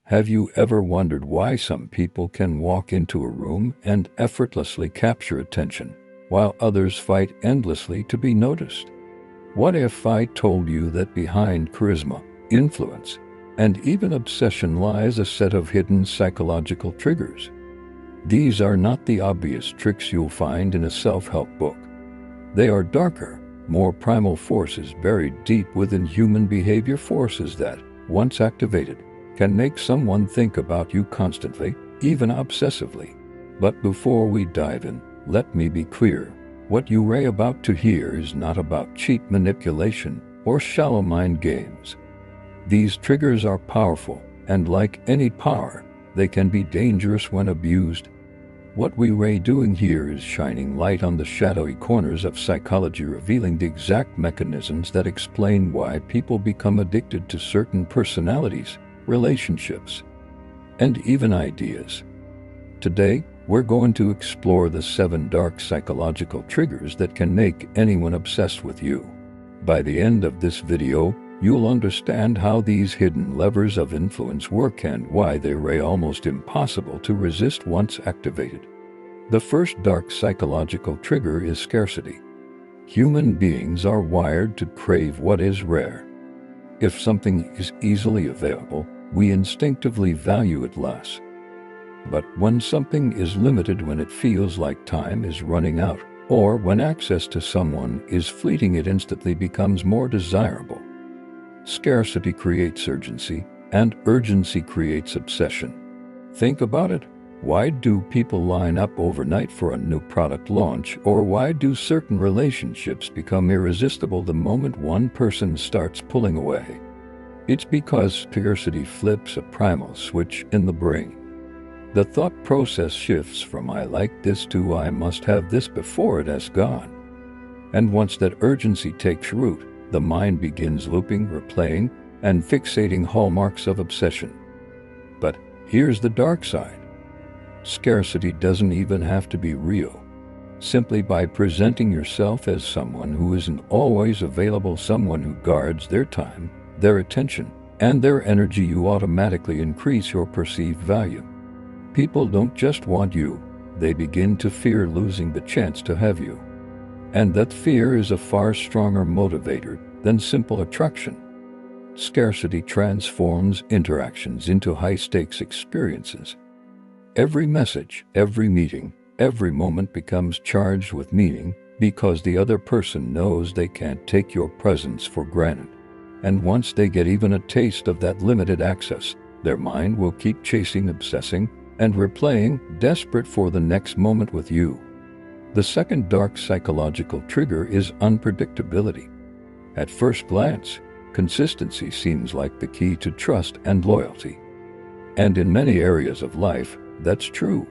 Have you ever wondered why some people can walk into a room and effortlessly capture attention, while others fight endlessly to be noticed? What if I told you that behind charisma, influence, and even obsession lies a set of hidden psychological triggers? These are not the obvious tricks you'll find in a self-help book. They are darker, more primal forces buried deep within human behavior, forces that, once activated, can make someone think about you constantly, even obsessively. But before we dive in, let me be clear. What you are about to hear is not about cheap manipulation or shallow mind games. These triggers are powerful, and like any power, they can be dangerous when abused. What we are doing here is shining light on the shadowy corners of psychology, revealing the exact mechanisms that explain why people become addicted to certain personalities, relationships, and even ideas. Today, we're going to explore the 7 dark psychological triggers that can make anyone obsessed with you. By the end of this video, you'll understand how these hidden levers of influence work and why they're almost impossible to resist once activated. The first dark psychological trigger is scarcity. Human beings are wired to crave what is rare. If something is easily available, we instinctively value it less. But when something is limited, when it feels like time is running out, or when access to someone is fleeting, it instantly becomes more desirable. Scarcity creates urgency, and urgency creates obsession. Think about it. Why do people line up overnight for a new product launch, or why do certain relationships become irresistible the moment one person starts pulling away? It's because scarcity flips a primal switch in the brain. The thought process shifts from "I like this" to "I must have this" before it has gone. And once that urgency takes root, the mind begins looping, replaying, and fixating hallmarks of obsession. But here's the dark side. Scarcity doesn't even have to be real. Simply by presenting yourself as someone who isn't always available, someone who guards their time, their attention, and their energy, you automatically increase your perceived value. People don't just want you, they begin to fear losing the chance to have you. And that fear is a far stronger motivator than simple attraction. Scarcity transforms interactions into high-stakes experiences. Every message, every meeting, every moment becomes charged with meaning because the other person knows they can't take your presence for granted. And once they get even a taste of that limited access, their mind will keep chasing, obsessing, and replaying, desperate for the next moment with you. The second dark psychological trigger is unpredictability. At first glance, consistency seems like the key to trust and loyalty. And in many areas of life, that's true.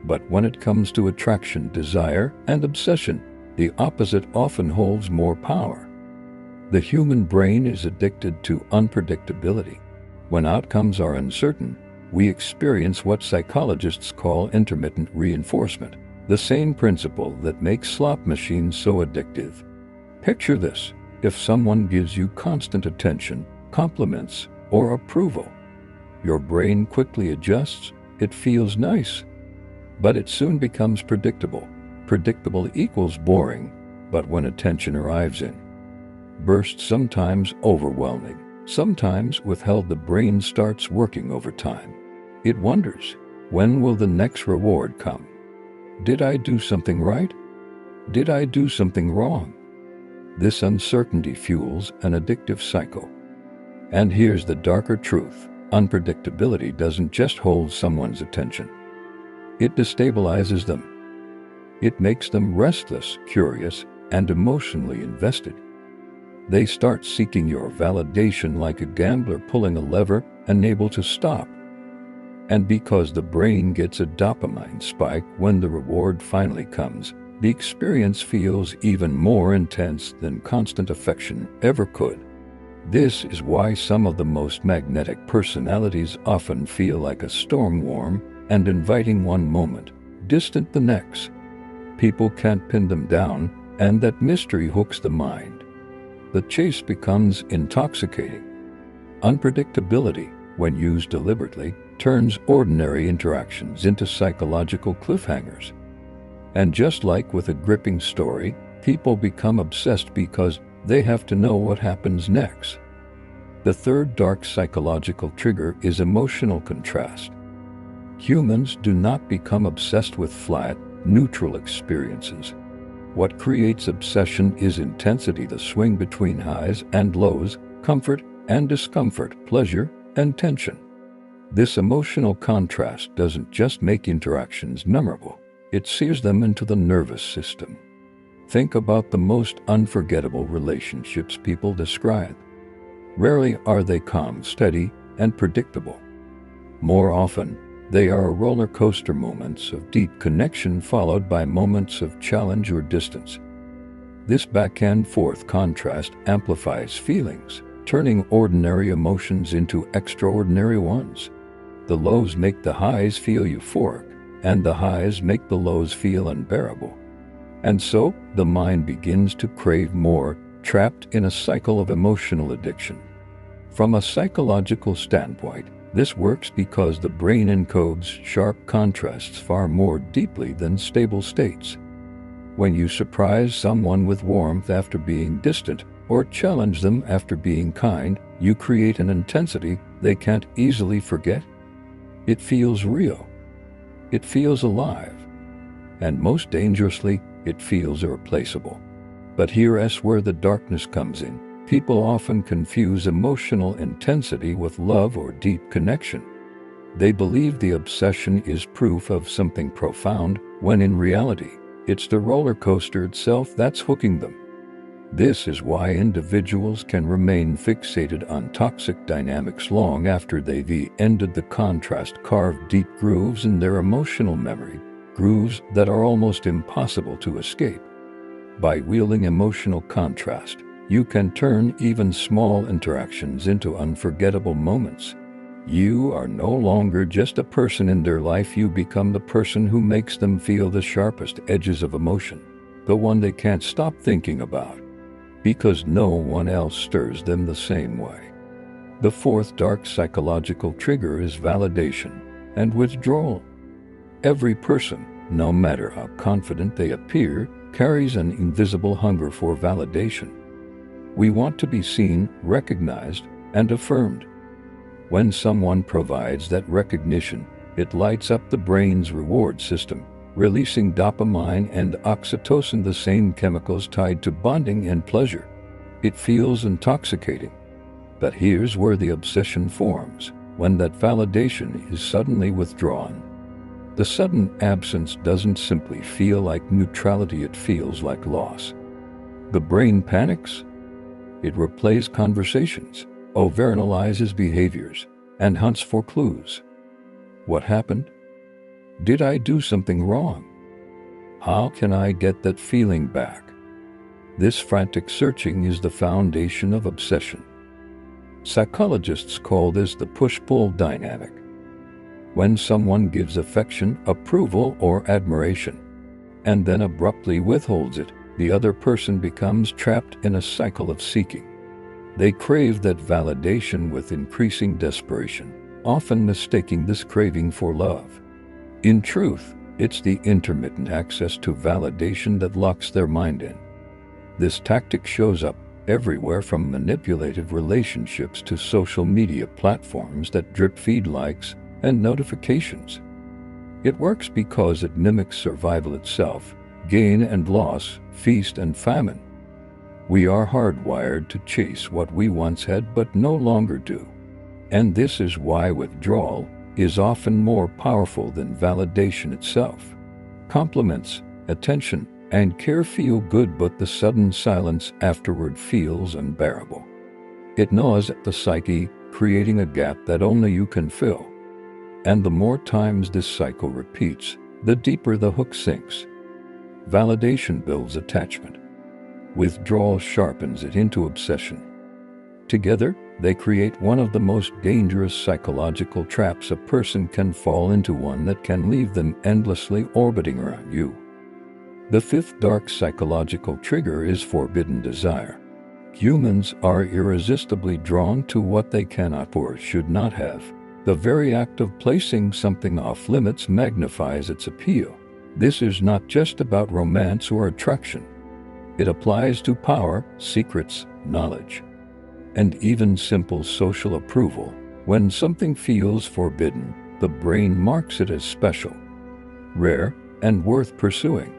But when it comes to attraction, desire, and obsession, the opposite often holds more power. The human brain is addicted to unpredictability. When outcomes are uncertain, we experience what psychologists call intermittent reinforcement, the same principle that makes slot machines so addictive. Picture this: if someone gives you constant attention, compliments, or approval, your brain quickly adjusts. It feels nice. But it soon becomes predictable. Predictable equals boring. But when attention arrives in bursts, sometimes overwhelming, sometimes withheld, the brain starts working overtime. It wonders, when will the next reward come? Did I do something right? Did I do something wrong? This uncertainty fuels an addictive cycle. And here's the darker truth. Unpredictability doesn't just hold someone's attention. It destabilizes them. It makes them restless, curious, and emotionally invested. They start seeking your validation like a gambler pulling a lever, unable to stop. And because the brain gets a dopamine spike when the reward finally comes, the experience feels even more intense than constant affection ever could. This is why some of the most magnetic personalities often feel like a storm, warm and inviting one moment, distant the next. People can't pin them down, and that mystery hooks the mind. The chase becomes intoxicating. Unpredictability, when used deliberately, turns ordinary interactions into psychological cliffhangers. And just like with a gripping story, people become obsessed because they have to know what happens next. The third dark psychological trigger is emotional contrast. Humans do not become obsessed with flat, neutral experiences. What creates obsession is intensity, the swing between highs and lows, comfort and discomfort, pleasure and tension. This emotional contrast doesn't just make interactions memorable, it sears them into the nervous system. Think about the most unforgettable relationships people describe. Rarely are they calm, steady, and predictable. More often, they are roller coaster moments of deep connection followed by moments of challenge or distance. This back and forth contrast amplifies feelings, turning ordinary emotions into extraordinary ones. The lows make the highs feel euphoric, and the highs make the lows feel unbearable. And so, the mind begins to crave more, trapped in a cycle of emotional addiction. From a psychological standpoint, this works because the brain encodes sharp contrasts far more deeply than stable states. When you surprise someone with warmth after being distant, or challenge them after being kind, you create an intensity they can't easily forget. It feels real. It feels alive. And most dangerously, it feels irreplaceable. But here's where the darkness comes in. People often confuse emotional intensity with love or deep connection. They believe the obsession is proof of something profound, when in reality, it's the roller coaster itself that's hooking them. This is why individuals can remain fixated on toxic dynamics long after they've ended the contrast, carved deep grooves in their emotional memory, grooves that are almost impossible to escape. By wielding emotional contrast, you can turn even small interactions into unforgettable moments. You are no longer just a person in their life, you become the person who makes them feel the sharpest edges of emotion, the one they can't stop thinking about, because no one else stirs them the same way. The fourth dark psychological trigger is validation and withdrawal. Every person, no matter how confident they appear, carries an invisible hunger for validation. We want to be seen, recognized, and affirmed. When someone provides that recognition, it lights up the brain's reward system, releasing dopamine and oxytocin, the same chemicals tied to bonding and pleasure. It feels intoxicating. But here's where the obsession forms, when that validation is suddenly withdrawn. The sudden absence doesn't simply feel like neutrality, it feels like loss. The brain panics. It replays conversations, overanalyzes behaviors, and hunts for clues. What happened? Did I do something wrong? How can I get that feeling back? This frantic searching is the foundation of obsession. Psychologists call this the push-pull dynamic. When someone gives affection, approval, or admiration, and then abruptly withholds it, the other person becomes trapped in a cycle of seeking. They crave that validation with increasing desperation, often mistaking this craving for love. In truth, it's the intermittent access to validation that locks their mind in. This tactic shows up everywhere, from manipulative relationships to social media platforms that drip feed likes and notifications. It works because it mimics survival itself, gain and loss, feast and famine. We are hardwired to chase what we once had but no longer do. And this is why withdrawal is often more powerful than validation itself. Compliments, attention, and care feel good, but the sudden silence afterward feels unbearable. It gnaws at the psyche, creating a gap that only you can fill. And the more times this cycle repeats, the deeper the hook sinks. Validation builds attachment. Withdrawal sharpens it into obsession. Together, they create one of the most dangerous psychological traps a person can fall into, one that can leave them endlessly orbiting around you. The fifth dark psychological trigger is forbidden desire. Humans are irresistibly drawn to what they cannot or should not have. The very act of placing something off limits magnifies its appeal. This is not just about romance or attraction. It applies to power, secrets, knowledge, and even simple social approval. When something feels forbidden, the brain marks it as special, rare, and worth pursuing.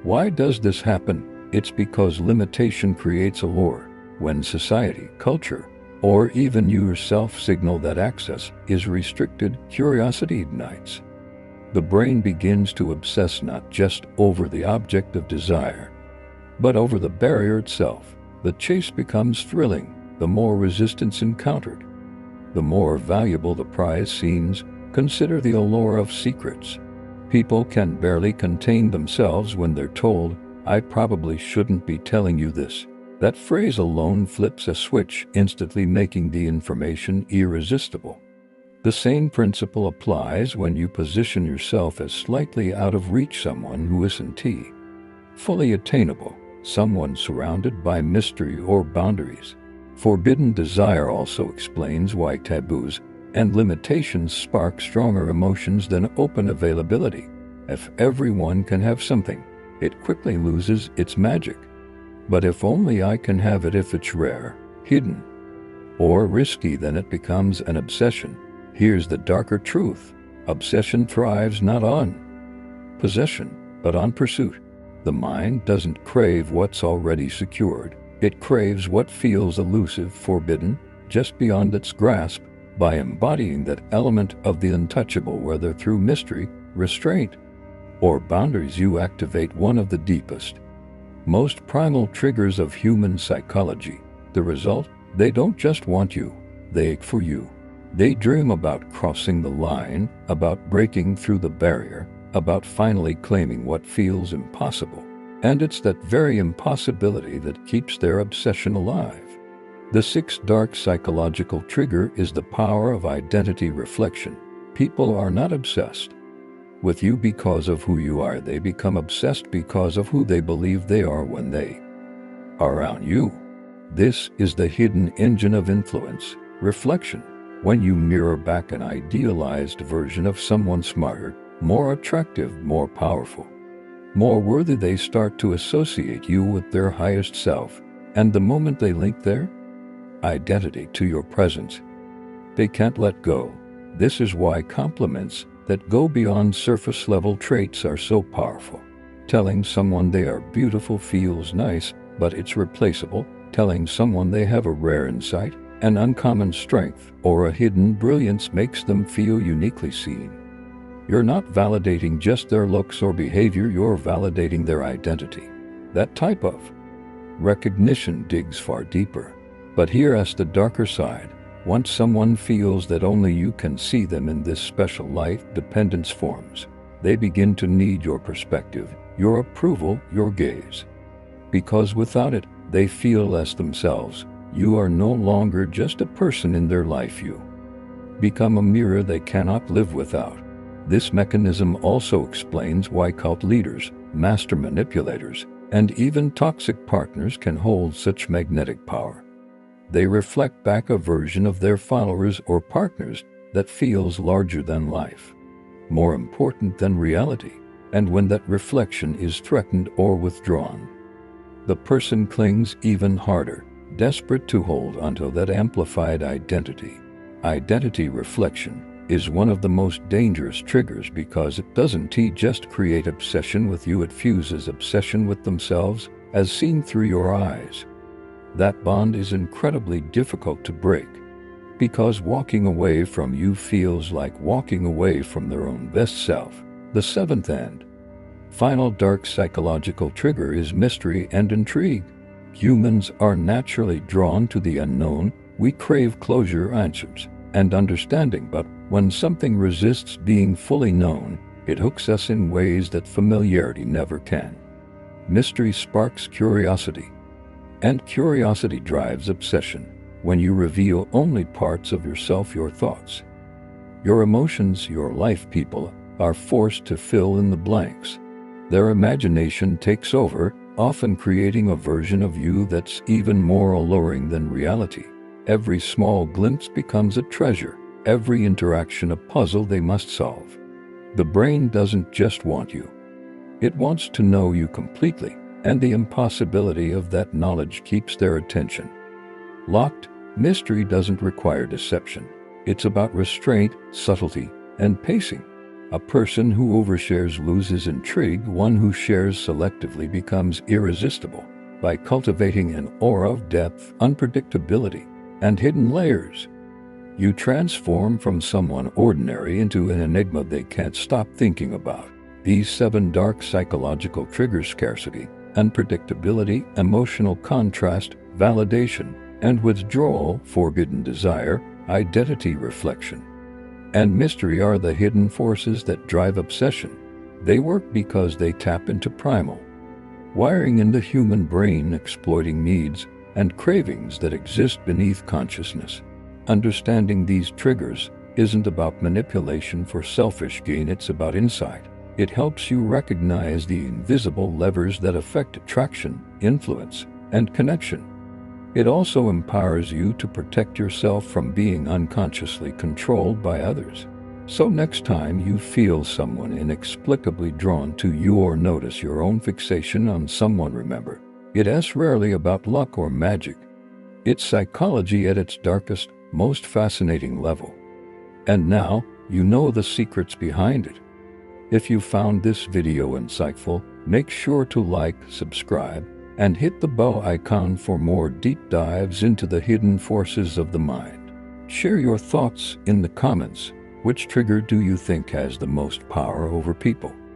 Why does this happen? It's because limitation creates allure. When society, culture, or even you yourself signal that access is restricted, curiosity ignites. The brain begins to obsess not just over the object of desire, but over the barrier itself. The chase becomes thrilling. The more resistance encountered, the more valuable the prize seems. Consider the allure of secrets. People can barely contain themselves when they're told, "I probably shouldn't be telling you this." That phrase alone flips a switch, instantly making the information irresistible. The same principle applies when you position yourself as slightly out of reach, someone who isn't fully attainable, someone surrounded by mystery or boundaries. Forbidden desire also explains why taboos and limitations spark stronger emotions than open availability. If everyone can have something, it quickly loses its magic. But if only I can have it, if it's rare, hidden, or risky, then it becomes an obsession. Here's the darker truth. Obsession thrives not on possession, but on pursuit. The mind doesn't crave what's already secured. It craves what feels elusive, forbidden, just beyond its grasp. By embodying that element of the untouchable, whether through mystery, restraint, or boundaries, you activate one of the deepest, most primal triggers of human psychology. The result? They don't just want you, they ache for you. They dream about crossing the line, about breaking through the barrier, about finally claiming what feels impossible. And it's that very impossibility that keeps their obsession alive. The sixth dark psychological trigger is the power of identity reflection. People are not obsessed with you because of who you are. They become obsessed because of who they believe they are when they are around you. This is the hidden engine of influence, reflection. When you mirror back an idealized version of someone smarter, more attractive, more powerful, more worthy, they start to associate you with their highest self. And the moment they link their identity to your presence, they can't let go. This is why compliments that go beyond surface-level traits are so powerful. Telling someone they are beautiful feels nice, but it's replaceable. Telling someone they have a rare insight, an uncommon strength, or a hidden brilliance makes them feel uniquely seen. You're not validating just their looks or behavior, you're validating their identity. That type of recognition digs far deeper. But here's the darker side. Once someone feels that only you can see them in this special light, dependence forms. They begin to need your perspective, your approval, your gaze. Because without it, they feel less themselves. You are no longer just a person in their life. You become a mirror they cannot live without. This mechanism also explains why cult leaders, master manipulators, and even toxic partners can hold such magnetic power. They reflect back a version of their followers or partners that feels larger than life, more important than reality. And when that reflection is threatened or withdrawn, the person clings even harder, desperate to hold onto that amplified identity. Identity reflection is one of the most dangerous triggers because it doesn't just create obsession with you, it fuses obsession with themselves, as seen through your eyes. That bond is incredibly difficult to break, because walking away from you feels like walking away from their own best self. The seventh and final dark psychological trigger is mystery and intrigue. Humans are naturally drawn to the unknown. We crave closure, answers, and understanding, but when something resists being fully known, it hooks us in ways that familiarity never can. Mystery sparks curiosity, and curiosity drives obsession. When you reveal only parts of yourself, your thoughts, your emotions, your life, people are forced to fill in the blanks. Their imagination takes over, often creating a version of you that's even more alluring than reality. Every small glimpse becomes a treasure, every interaction a puzzle they must solve. The brain doesn't just want you. It wants to know you completely, and the impossibility of that knowledge keeps their attention. Locked, mystery doesn't require deception. It's about restraint, subtlety, and pacing. A person who overshares loses intrigue, one who shares selectively becomes irresistible. By cultivating an aura of depth, unpredictability, and hidden layers, you transform from someone ordinary into an enigma they can't stop thinking about. These 7 dark psychological triggers: scarcity, unpredictability, emotional contrast, validation, and withdrawal, forbidden desire, identity reflection, and mystery are the hidden forces that drive obsession. They work because they tap into primal wiring in the human brain, exploiting needs and cravings that exist beneath consciousness. Understanding these triggers isn't about manipulation for selfish gain, it's about insight. It helps you recognize the invisible levers that affect attraction, influence, and connection. It also empowers you to protect yourself from being unconsciously controlled by others. So next time you feel someone inexplicably drawn to you or notice your own fixation on someone, remember, it's rarely about luck or magic. It's psychology at its darkest, most fascinating level. And now, you know the secrets behind it. If you found this video insightful, make sure to like, subscribe, and hit the bell icon for more deep dives into the hidden forces of the mind. Share your thoughts in the comments. Which trigger do you think has the most power over people?